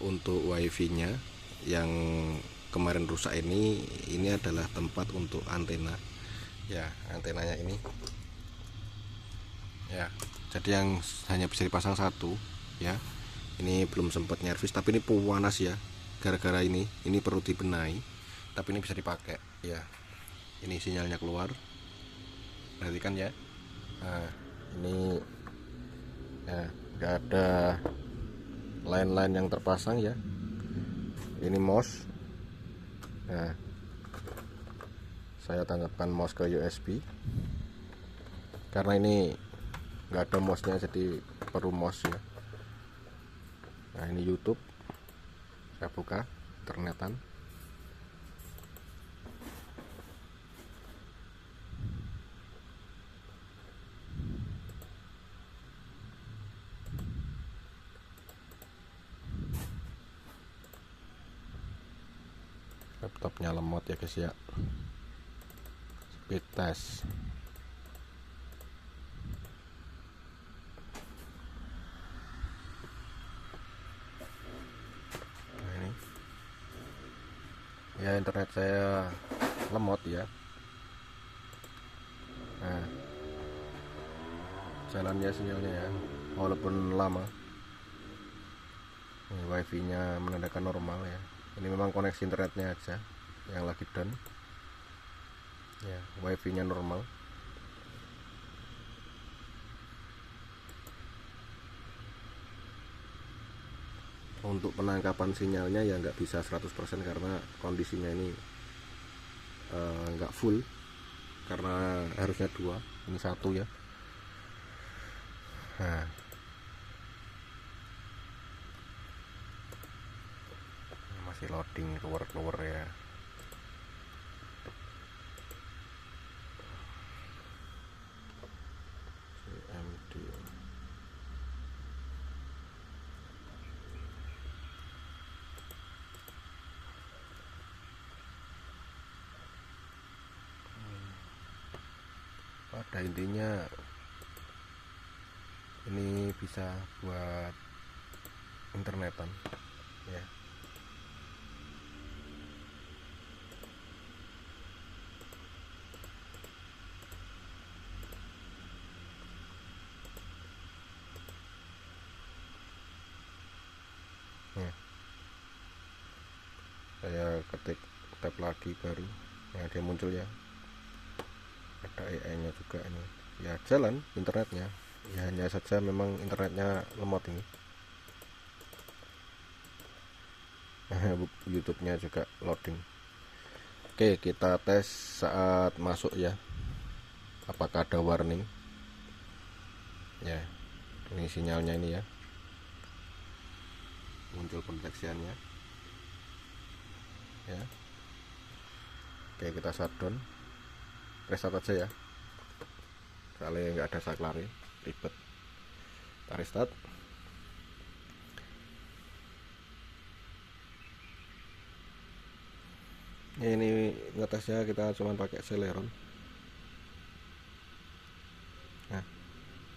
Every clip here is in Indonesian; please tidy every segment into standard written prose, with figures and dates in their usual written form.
untuk wifi nya yang kemarin rusak ini adalah tempat untuk antena ya, antenanya ini ya. Jadi yang hanya bisa dipasang satu ya, ini belum sempat nyervis, tapi ini panas ya, gara-gara ini perlu dibenahi, tapi ini bisa dipakai ya. Ini sinyalnya keluar, perhatikan ya. Nah ini ya, nggak ada line-line yang terpasang ya, ini mouse. Nah saya tanggapkan mouse ke USB karena ini nggak ada mouse-nya, jadi perlu mouse ya. Nah ini YouTube, saya buka internetan. Laptopnya lemot ya guys ya. Speed test. Nah ini ya, internet saya lemot ya. Nah jalannya sinyalnya ya, walaupun lama. Ini wifi nya menandakan normal ya. Ini memang koneksi internetnya aja yang lagi down ya, wifi nya normal. Untuk penangkapan sinyalnya ya nggak bisa 100% karena kondisinya ini nggak full, karena harusnya dua, ini satu ya. Nah masih loading, keluar ya. CMD. Pada intinya ini bisa buat internetan ya. Ya saya ketik tab lagi baru, nah dia muncul ya, ada AI nya juga ini ya, jalan internetnya ya. Hanya saja memang internetnya lemot ini. YouTube nya juga loading. Oke, kita tes saat masuk ya, apakah ada warning ya. Ini sinyalnya ini ya, muncul pendeteksiannya ya. Oke, kita shutdown, restart aja ya, soalnya nggak ada saklari, ribet. Kita restart. Ya, ini ngetesnya kita cuma pakai Celeron. Nah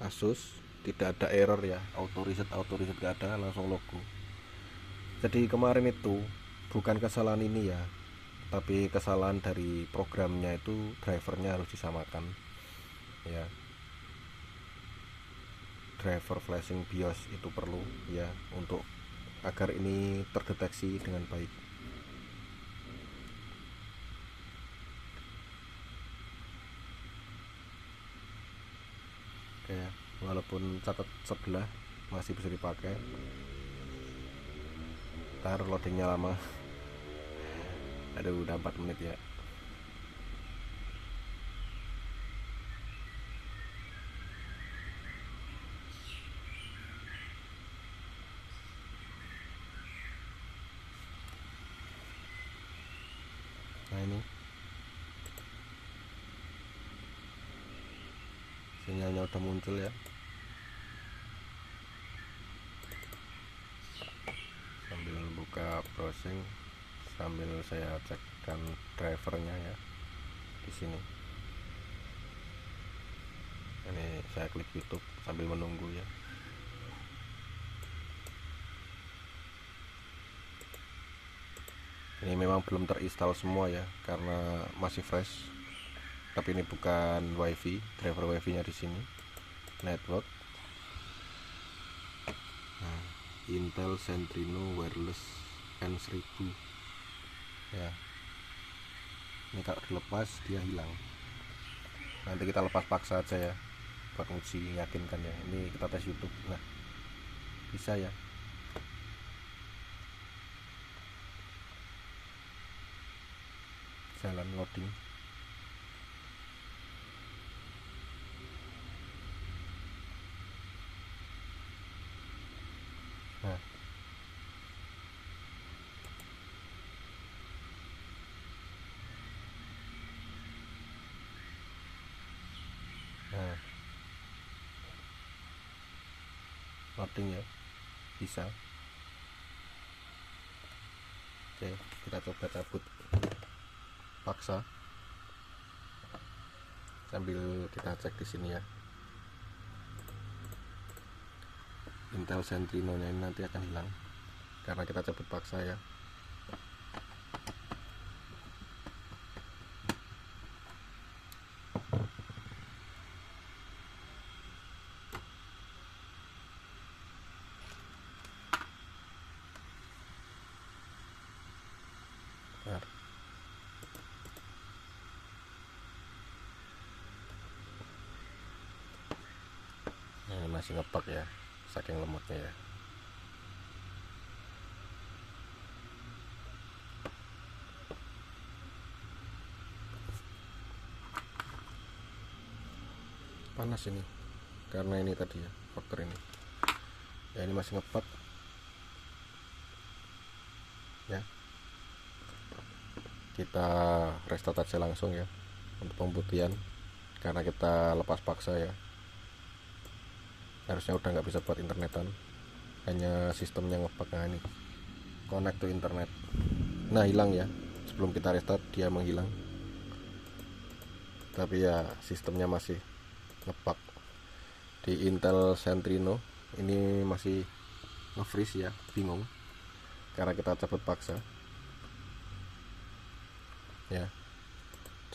Asus tidak ada error ya, auto reset gak ada, langsung logo. Jadi kemarin itu bukan kesalahan ini ya, tapi kesalahan dari programnya, itu drivernya harus disamakan ya. Driver flashing BIOS itu perlu ya, untuk agar ini terdeteksi dengan baik. Oke, walaupun catat sebelah masih bisa dipakai. Ntar loadingnya lama. Aduh, udah 4 menit ya. Nah ini sinyalnya udah muncul ya. Sambil buka browsing, sambil saya cekkan drivernya ya di sini. Ini saya klik YouTube sambil menunggu ya. Ini memang belum terinstall semua ya karena masih fresh. Tapi ini bukan wifi, driver wifi nya di sini network. Nah, Intel Centrino Wireless N1000 ya. Ini kalau dilepas dia hilang. Nanti kita lepas paksa aja ya buat uji yakinkan ya. Ini kita tes YouTube. Nah, bisa ya. Jalan loading. Nah, nah, loading ya, bisa. Oke, kita coba cabut paksa sambil kita cek di sini ya. Intel Centrino nya ini nanti akan hilang karena kita cabut paksa ya. Bentar. Nah, ini masih ngepak ya, saking lemotnya ya. Panas ini karena ini tadi ya, faktor ini ya. Ini masih ngepak ya. Kita restart aja langsung ya untuk pembuktian karena kita lepas paksa ya. Harusnya udah nggak bisa buat internetan, hanya sistemnya ngepak. Nah, ini connect to internet. Nah, hilang ya, sebelum kita restart dia menghilang, tapi ya sistemnya masih ngepak. Di Intel Centrino ini masih nge-freeze ya, bingung karena kita cabut paksa ya.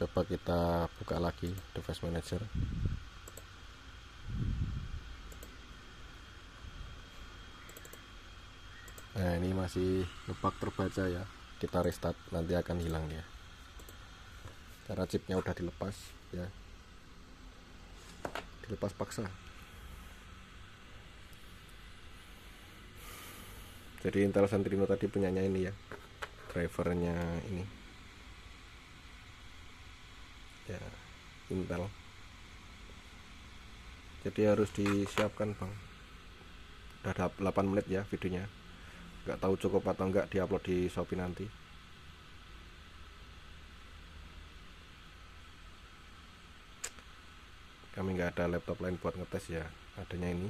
Coba kita buka lagi device manager. Nah, ini masih ngepak terbaca ya. Kita restart, nanti akan hilang ya karena chipnya udah dilepas ya, dilepas paksa. Jadi Intel Centrino tadi punyanya ini ya, drivernya ini ya, Intel. Jadi harus disiapkan bang. Udah 8 menit ya videonya, nggak tahu cukup atau enggak diupload di Shopee nanti. Kami nggak ada laptop lain buat ngetes ya, adanya ini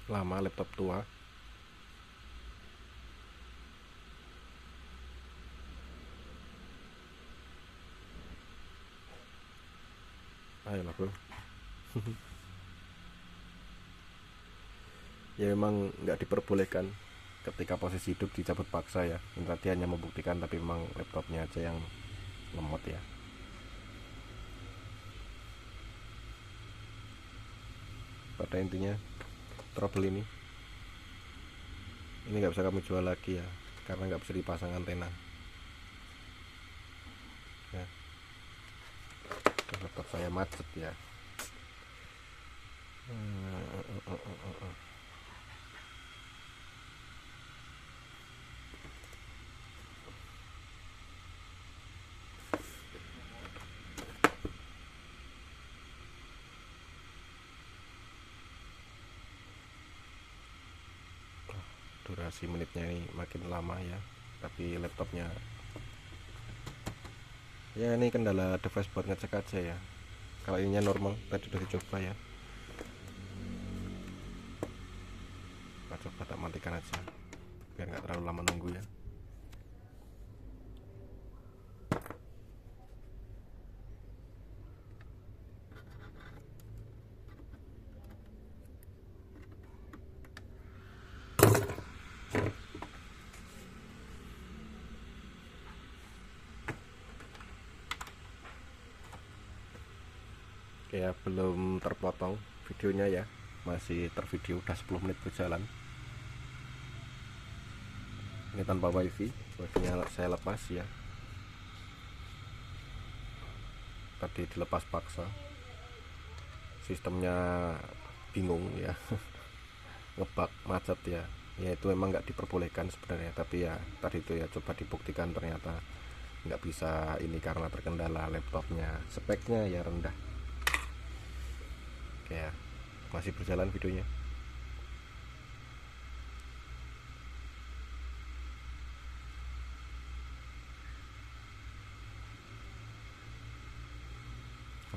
lama, laptop tua. Ayolah bro. Ya memang nggak diperbolehkan ketika posisi hidup dicabut paksa ya. Ini tadi hanya membuktikan, tapi memang laptopnya aja yang lemot ya. Pada intinya trouble ini nggak bisa kamu jual lagi ya, karena nggak bisa dipasang antena ya. Laptop saya macet ya. Durasi menitnya ini makin lama ya, tapi laptopnya ya, ini kendala device buat ngecek aja ya. Kalau ininya normal, tadi udah dicoba ya. Kita coba tak matikan aja biar nggak terlalu lama nunggu ya. ya, belum terpotong videonya ya, masih tervideo, udah 10 menit berjalan. Ini tanpa wifi nya saya lepas ya, tadi dilepas paksa, sistemnya bingung ya. Ngebug, macet ya, ya itu memang nggak diperbolehkan sebenarnya, tapi ya tadi itu ya coba dibuktikan ternyata nggak bisa ini karena terkendala laptopnya, speknya ya rendah. Oke ya, masih berjalan videonya.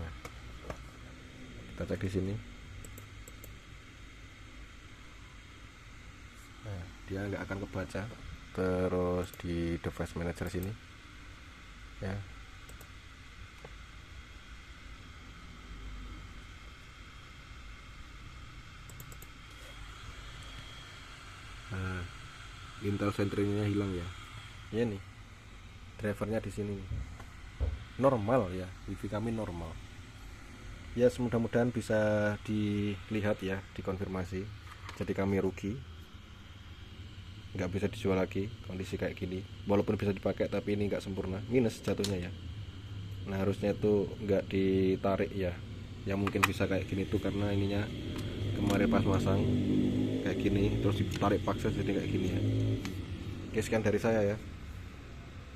Nah, kita cek di sini. Nah, dia nggak akan kebaca. Terus di device manager sini ya, nah, Intel Centrino-nya hilang ya. Ini nih, drivernya di sini normal ya, wifi kami normal ya. Mudah-mudahan bisa dilihat ya, dikonfirmasi. Jadi kami rugi, nggak bisa dijual lagi kondisi kayak gini, walaupun bisa dipakai tapi ini nggak sempurna, minus jatuhnya ya. Nah harusnya itu nggak ditarik ya, yang mungkin bisa kayak gini tuh karena ininya kemarin pas masang kayak gini terus ditarik paksa jadi kayak gini ya. Oke, sekian dari saya ya.